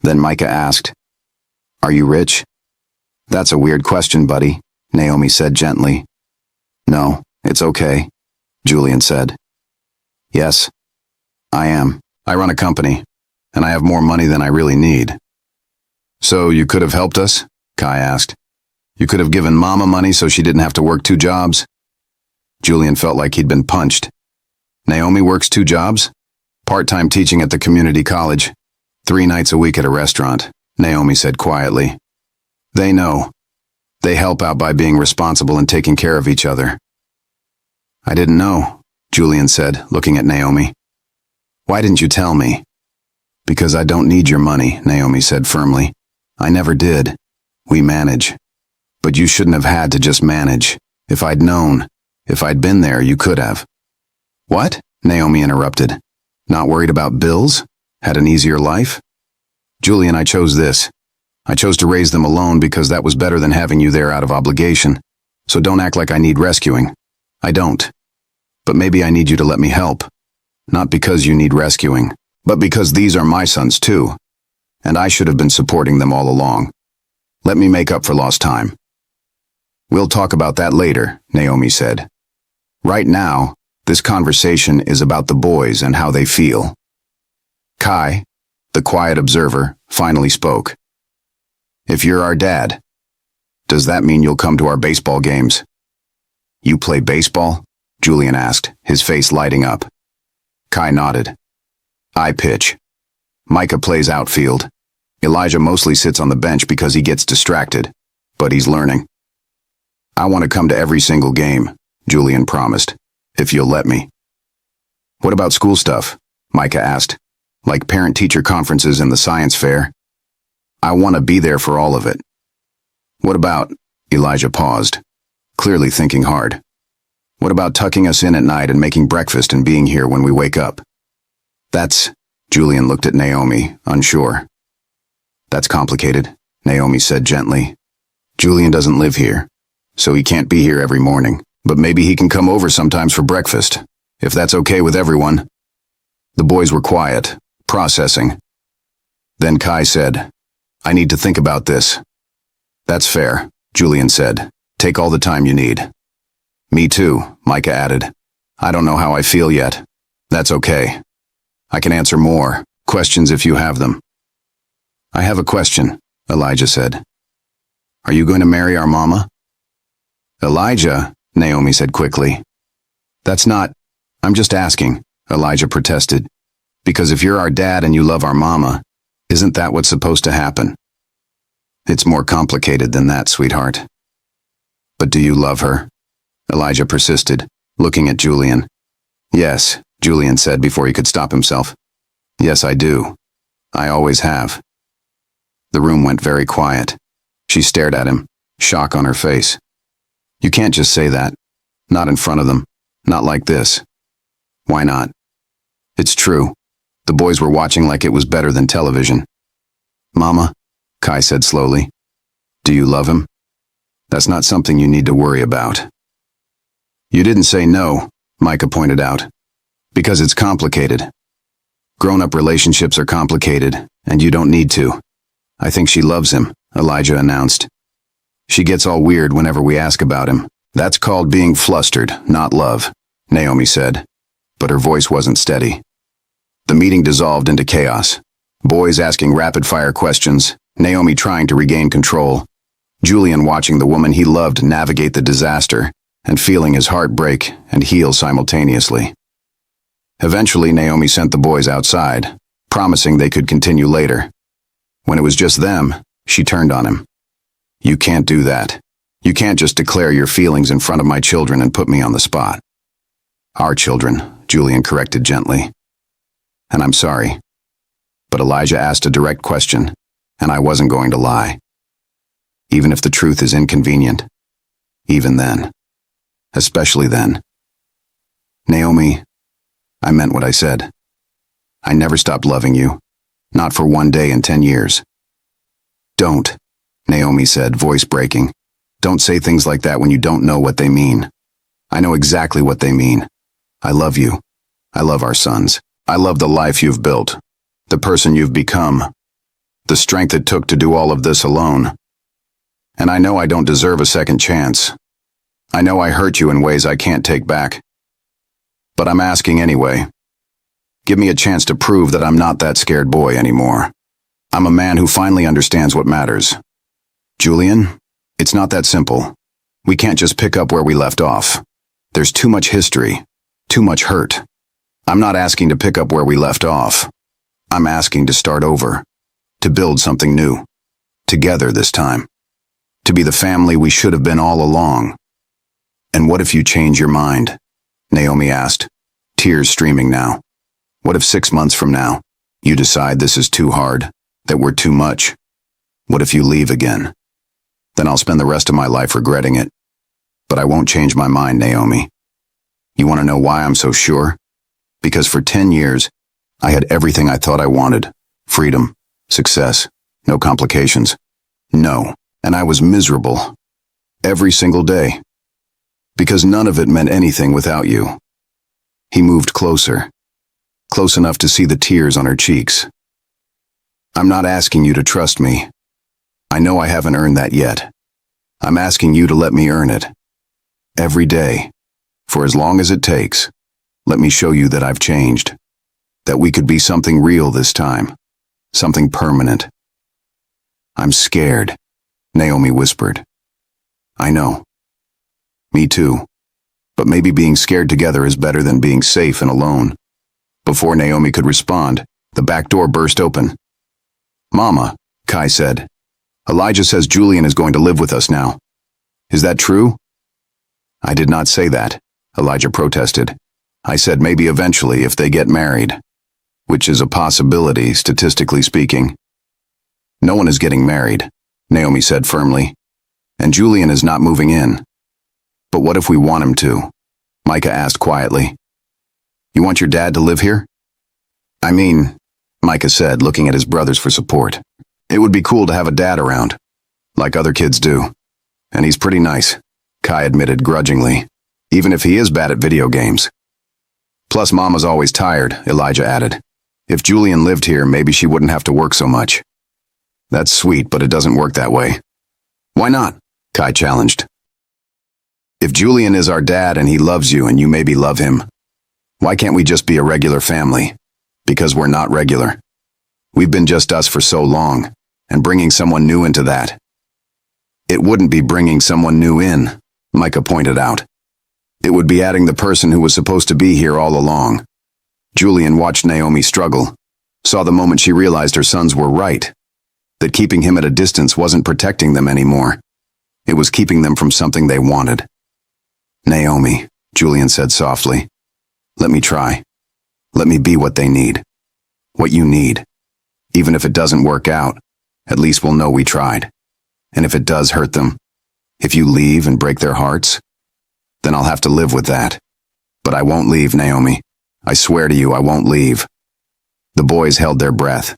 Then Micah asked, Are you rich? That's a weird question, buddy, Naomi said gently. No, it's okay, Julian said. Yes, I am. I run a company, and I have more money than I really need. So you could have helped us? Kai asked. You could have given Mama money so she didn't have to work 2 jobs? Julian felt like he'd been punched. Naomi works 2 jobs? Part-time teaching at the community college. 3 nights a week at a restaurant, Naomi said quietly. They know. They help out by being responsible and taking care of each other. I didn't know, Julian said, looking at Naomi. Why didn't you tell me? Because I don't need your money, Naomi said firmly. I never did. We manage. But you shouldn't have had to just manage. If I'd known, if I'd been there, you could have. What? Naomi interrupted. Not worried about bills? Had an easier life? Julian, I chose this. I chose to raise them alone because that was better than having you there out of obligation. So don't act like I need rescuing. I don't. But maybe I need you to let me help. Not because you need rescuing, but because these are my sons too. And I should have been supporting them all along. Let me make up for lost time. We'll talk about that later, Naomi said. Right now, this conversation is about the boys and how they feel. Kai, the quiet observer, finally spoke. If you're our dad, does that mean you'll come to our baseball games? You play baseball? Julian asked, his face lighting up. Kai nodded. I pitch. Micah plays outfield. Elijah mostly sits on the bench because he gets distracted, but he's learning. I want to come to every single game, Julian promised, if you'll let me. What about school stuff? Micah asked. Like parent-teacher conferences and the science fair? I want to be there for all of it. What about, Elijah paused, clearly thinking hard. What about tucking us in at night and making breakfast and being here when we wake up? Julian looked at Naomi, unsure. That's complicated, Naomi said gently. Julian doesn't live here, so he can't be here every morning, but maybe he can come over sometimes for breakfast, if that's okay with everyone. The boys were quiet, processing. Then Kai said, I need to think about this. That's fair, Julian said. Take all the time you need. Me too, Micah added. I don't know how I feel yet. That's okay. I can answer more questions if you have them. I have a question, Elijah said. Are you going to marry our mama? Elijah, Naomi said quickly. I'm just asking, Elijah protested. Because if you're our dad and you love our mama, isn't that what's supposed to happen? It's more complicated than that, sweetheart. But do you love her? Elijah persisted, looking at Julian. Yes, Julian said before he could stop himself. Yes, I do. I always have. The room went very quiet. She stared at him, shock on her face. You can't just say that. Not in front of them. Not like this. Why not? It's true. The boys were watching like it was better than television. Mama, Kai said slowly. Do you love him? That's not something you need to worry about. You didn't say no, Micah pointed out. Because it's complicated. Grown-up relationships are complicated, and you don't need to. I think she loves him, Elijah announced. She gets all weird whenever we ask about him. That's called being flustered, not love, Naomi said. But her voice wasn't steady. The meeting dissolved into chaos. Boys asking rapid-fire questions, Naomi trying to regain control, Julian watching the woman he loved navigate the disaster, and feeling his heart break and heal simultaneously. Eventually, Naomi sent the boys outside, promising they could continue later. When it was just them, she turned on him. You can't do that. You can't just declare your feelings in front of my children and put me on the spot. Our children, Julian corrected gently. And I'm sorry. But Elijah asked a direct question, and I wasn't going to lie. Even if the truth is inconvenient. Even then. Especially then. Naomi, I meant what I said. I never stopped loving you. Not for one day in 10 years. Don't, Naomi said, voice breaking. Don't say things like that when you don't know what they mean. I know exactly what they mean. I love you. I love our sons. I love the life you've built. The person you've become. The strength it took to do all of this alone. And I know I don't deserve a second chance. I know I hurt you in ways I can't take back. But I'm asking anyway. Give me a chance to prove that I'm not that scared boy anymore. I'm a man who finally understands what matters. Julian, it's not that simple. We can't just pick up where we left off. There's too much history, too much hurt. I'm not asking to pick up where we left off. I'm asking to start over, to build something new. Together this time. To be the family we should have been all along. And what if you change your mind? Naomi asked, tears streaming now. What if 6 months from now, you decide this is too hard, that we're too much? What if you leave again? Then I'll spend the rest of my life regretting it. But I won't change my mind, Naomi. You want to know why I'm so sure? Because for 10 years, I had everything I thought I wanted. Freedom, success, no complications. No, and I was miserable. Every single day. Because none of it meant anything without you. He moved closer. Close enough to see the tears on her cheeks. I'm not asking you to trust me. I know I haven't earned that yet. I'm asking you to let me earn it. Every day. For as long as it takes. Let me show you that I've changed. That we could be something real this time. Something permanent. I'm scared, Naomi whispered. I know. Me too. But maybe being scared together is better than being safe and alone. Before Naomi could respond, the back door burst open. Mama, Kai said. Elijah says Julian is going to live with us now. Is that true? I did not say that, Elijah protested. I said maybe eventually if they get married, which is a possibility, statistically speaking. No one is getting married, Naomi said firmly, and Julian is not moving in. But what if we want him to? Micah asked quietly. You want your dad to live here? I mean, Micah said, looking at his brothers for support. It would be cool to have a dad around, like other kids do. And he's pretty nice, Kai admitted grudgingly, even if he is bad at video games. Plus, Mama's always tired, Elijah added. If Julian lived here, maybe she wouldn't have to work so much. That's sweet, but it doesn't work that way. Why not? Kai challenged. If Julian is our dad and he loves you and you maybe love him, why can't we just be a regular family? Because we're not regular. We've been just us for so long, and bringing someone new into that. It wouldn't be bringing someone new in, Micah pointed out. It would be adding the person who was supposed to be here all along. Julian watched Naomi struggle, saw the moment she realized her sons were right, that keeping him at a distance wasn't protecting them anymore. It was keeping them from something they wanted. Naomi, Julian said softly, let me try. Let me be what they need. What you need. Even if it doesn't work out, at least we'll know we tried. And if it does hurt them, if you leave and break their hearts, then I'll have to live with that. But I won't leave, Naomi. I swear to you, I won't leave. The boys held their breath.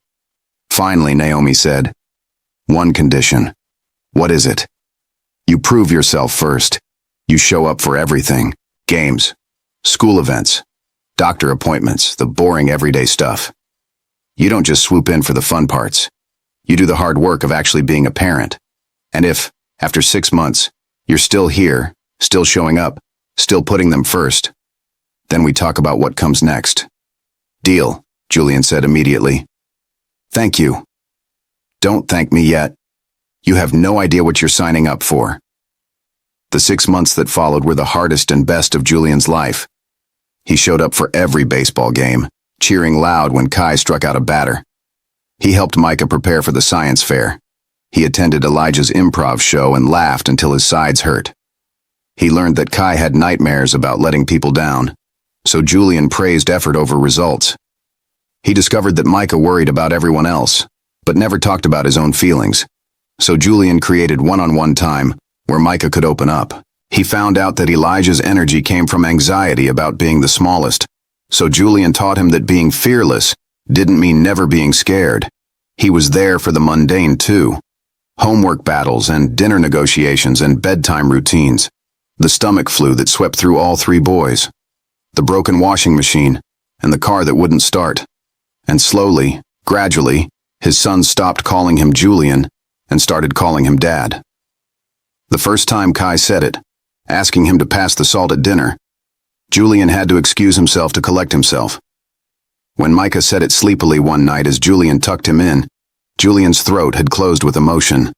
Finally, Naomi said, one condition. What is it? You prove yourself first. You show up for everything. Games, school events, doctor appointments, the boring everyday stuff. You don't just swoop in for the fun parts. You do the hard work of actually being a parent. And if, after 6 months, you're still here, still showing up, still putting them first, then we talk about what comes next. Deal, Julian said immediately. Thank you. Don't thank me yet. You have no idea what you're signing up for. The 6 months that followed were the hardest and best of Julian's life. He showed up for every baseball game, cheering loud when Kai struck out a batter. He helped Micah prepare for the science fair. He attended Elijah's improv show and laughed until his sides hurt. He learned that Kai had nightmares about letting people down, so Julian praised effort over results. He discovered that Micah worried about everyone else, but never talked about his own feelings. So Julian created one-on-one time where Micah could open up. He found out that Elijah's energy came from anxiety about being the smallest, so Julian taught him that being fearless didn't mean never being scared. He was there for the mundane too. Homework battles and dinner negotiations and bedtime routines. The stomach flu that swept through all 3 boys. The broken washing machine and the car that wouldn't start. And slowly, gradually, his sons stopped calling him Julian and started calling him Dad. The first time Kai said it, asking him to pass the salt at dinner, Julian had to excuse himself to collect himself. When Micah said it sleepily one night as Julian tucked him in, Julian's throat had closed with emotion.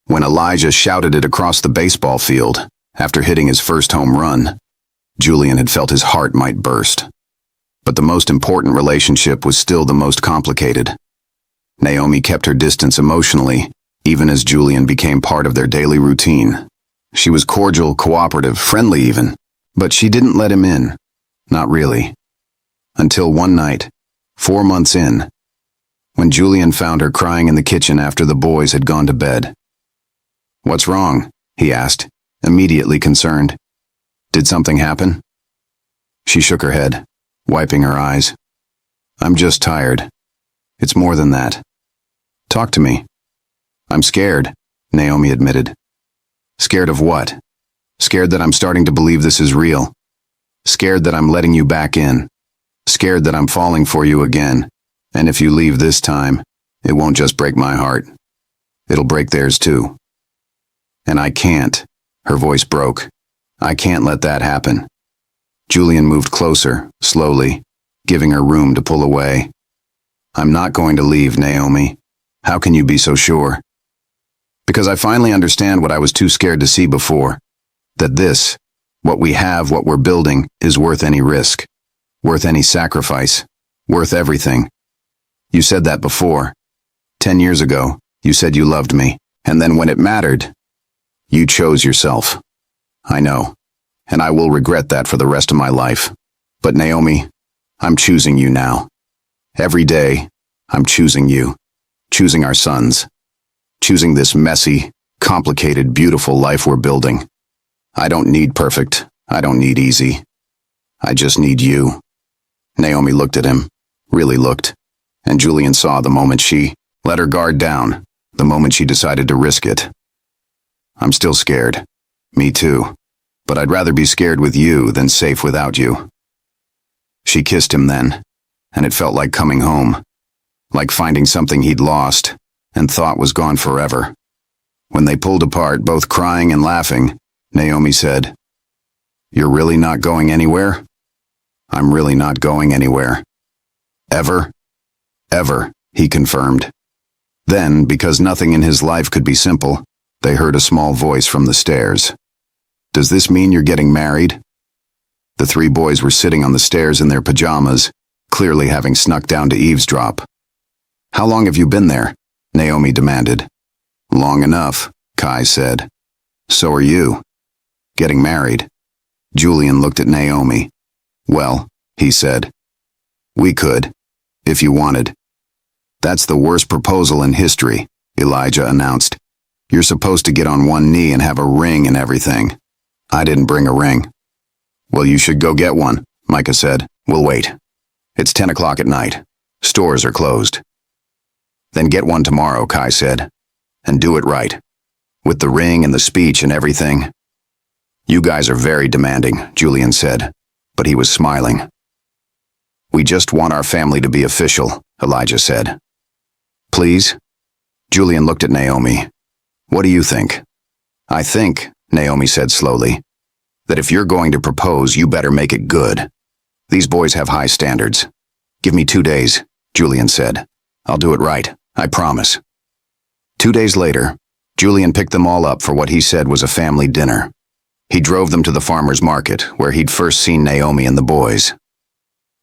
When Elijah shouted it across the baseball field after hitting his first home run, Julian had felt his heart might burst. But the most important relationship was still the most complicated. Naomi kept her distance emotionally, even as Julian became part of their daily routine. She was cordial, cooperative, friendly even, but she didn't let him in. Not really. Until one night, 4 months in, when Julian found her crying in the kitchen after the boys had gone to bed. What's wrong? He asked, immediately concerned. Did something happen? She shook her head, wiping her eyes. I'm just tired. It's more than that. Talk to me. I'm scared, Naomi admitted. Scared of what? Scared that I'm starting to believe this is real. Scared that I'm letting you back in. Scared that I'm falling for you again. And if you leave this time, it won't just break my heart. It'll break theirs too. And I can't. Her voice broke. I can't let that happen. Julian moved closer, slowly, giving her room to pull away. I'm not going to leave, Naomi. How can you be so sure? Because I finally understand what I was too scared to see before. That this, what we have, what we're building, is worth any risk. Worth any sacrifice. Worth everything. You said that before. 10 years ago, you said you loved me. And then when it mattered, you chose yourself. I know. And I will regret that for the rest of my life. But Naomi, I'm choosing you now. Every day, I'm choosing you. Choosing our sons. Choosing this messy, complicated, beautiful life we're building. I don't need perfect. I don't need easy. I just need you. Naomi looked at him, really looked, and Julian saw the moment she let her guard down, the moment she decided to risk it. I'm still scared. Me too. But I'd rather be scared with you than safe without you. She kissed him then, and it felt like coming home, like finding something he'd lost and thought was gone forever. When they pulled apart, both crying and laughing, Naomi said, "You're really not going anywhere?" "I'm really not going anywhere." "Ever?" "Ever," he confirmed. Then, because nothing in his life could be simple, they heard a small voice from the stairs. "Does this mean you're getting married?" The three boys were sitting on the stairs in their pajamas, clearly having snuck down to eavesdrop. "How long have you been there?" Naomi demanded. "Long enough," Kai said. "So are you. Getting married." Julian looked at Naomi. "Well," he said, "we could, if you wanted." "That's the worst proposal in history," Elijah announced. "You're supposed to get on one knee and have a ring and everything. I didn't bring a ring." "Well, you should go get one," Micah said. "We'll wait. It's 10 o'clock at night. Stores are closed." "Then get one tomorrow," Kai said. "And do it right. With the ring and the speech and everything." "You guys are very demanding," Julian said, but he was smiling. "We just want our family to be official," Elijah said. "Please?" Julian looked at Naomi. "What do you think?" "I think," Naomi said slowly, "that if you're going to propose, you better make it good. These boys have high standards. Give me 2 days," Julian said. "I'll do it right, I promise." 2 days later, Julian picked them all up for what he said was a family dinner. He drove them to the farmer's market, where he'd first seen Naomi and the boys.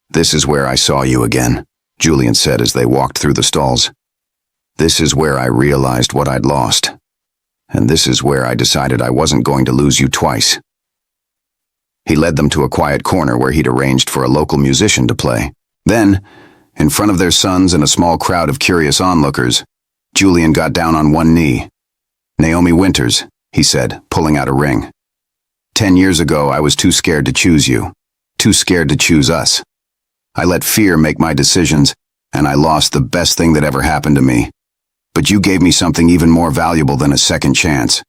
"This is where I saw you again," Julian said as they walked through the stalls. "This is where I realized what I'd lost. And this is where I decided I wasn't going to lose you twice." He led them to a quiet corner where he'd arranged for a local musician to play. Then, in front of their sons and a small crowd of curious onlookers, Julian got down on one knee. "Naomi Winters," he said, pulling out a ring. 10 years ago, I was too scared to choose you, too scared to choose us. I let fear make my decisions, and I lost the best thing that ever happened to me. But you gave me something even more valuable than a second chance.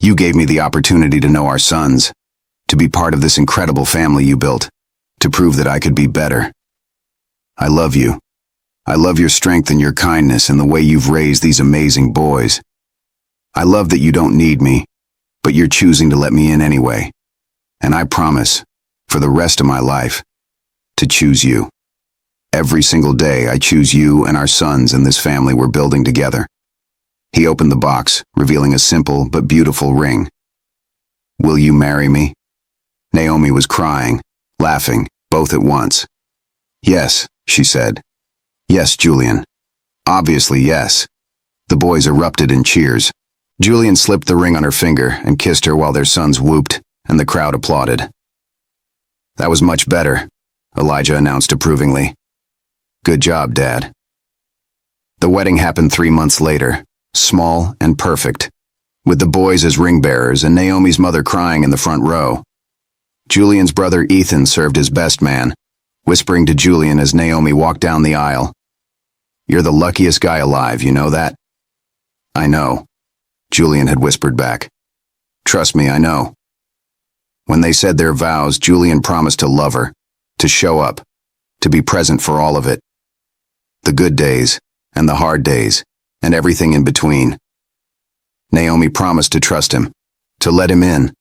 You gave me the opportunity to know our sons, to be part of this incredible family you built, to prove that I could be better. I love you. I love your strength and your kindness and the way you've raised these amazing boys. I love that you don't need me, but you're choosing to let me in anyway. And I promise, for the rest of my life, to choose you. Every single day I choose you and our sons and this family we're building together." He opened the box, revealing a simple but beautiful ring. "Will you marry me?" Naomi was crying, laughing, both at once. "Yes," she said. "Yes, Julian. Obviously, yes." The boys erupted in cheers. Julian slipped the ring on her finger and kissed her while their sons whooped, and the crowd applauded. "That was much better," Elijah announced approvingly. "Good job, Dad." The wedding happened 3 months later, small and perfect, with the boys as ring bearers and Naomi's mother crying in the front row. Julian's brother Ethan served as best man, whispering to Julian as Naomi walked down the aisle, "You're the luckiest guy alive, you know that?" "I know," Julian had whispered back. "Trust me, I know." When they said their vows, Julian promised to love her, to show up, to be present for all of it. The good days, and the hard days, and everything in between. Naomi promised to trust him, to let him in,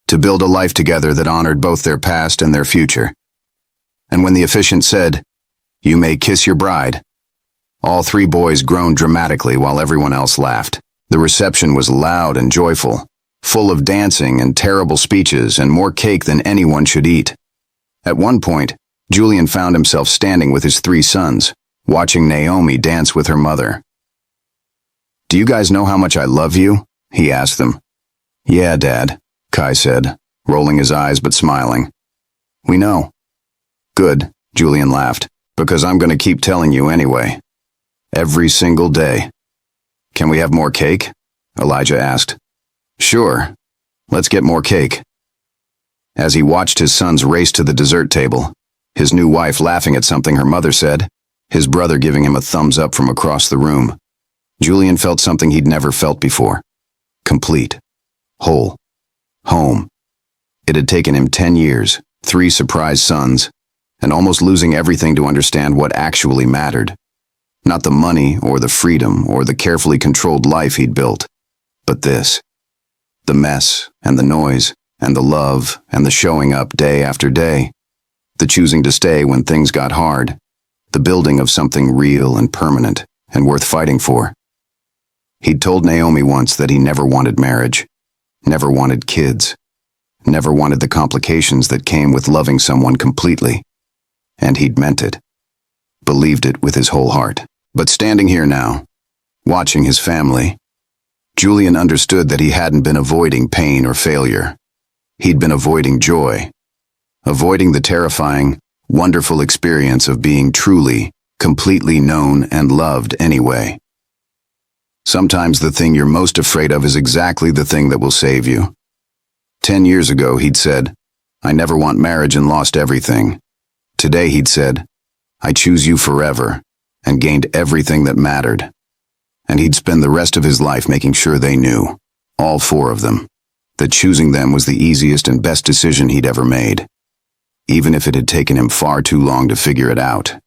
to build a life together that honored both their past and their future. And when the officiant said, "You may kiss your bride," all three boys groaned dramatically while everyone else laughed. The reception was loud and joyful, full of dancing and terrible speeches and more cake than anyone should eat. At one point, Julian found himself standing with his 3 sons, watching Naomi dance with her mother. "Do you guys know how much I love you?" he asked them. "Yeah, Dad," Kai said, rolling his eyes but smiling. "We know." Good, Julian laughed, because I'm going to keep telling you anyway. Every single day. Can we have more cake? Elijah asked. Sure. Let's get more cake. As he watched his sons race to the dessert table, his new wife laughing at something her mother said, his brother giving him a thumbs up from across the room, Julian felt something he'd never felt before. Complete. Whole. Home. It had taken him 10 years, 3 surprise sons, and almost losing everything to understand what actually mattered. Not the money or the freedom or the carefully controlled life he'd built, but this. The mess and the noise and the love and the showing up day after day. The choosing to stay when things got hard. The building of something real and permanent and worth fighting for. He'd told Naomi once that he never wanted marriage, never wanted kids, never wanted the complications that came with loving someone completely. And he'd meant it. Believed it with his whole heart. But standing here now, watching his family, Julian understood that he hadn't been avoiding pain or failure. He'd been avoiding joy. Avoiding the terrifying, wonderful experience of being truly, completely known and loved anyway. Sometimes the thing you're most afraid of is exactly the thing that will save you. 10 years ago, he'd said, I never want marriage and lost everything. Today, he'd said, I choose you forever, and gained everything that mattered. And he'd spend the rest of his life making sure they knew, all 4 of them, that choosing them was the easiest and best decision he'd ever made, even if it had taken him far too long to figure it out.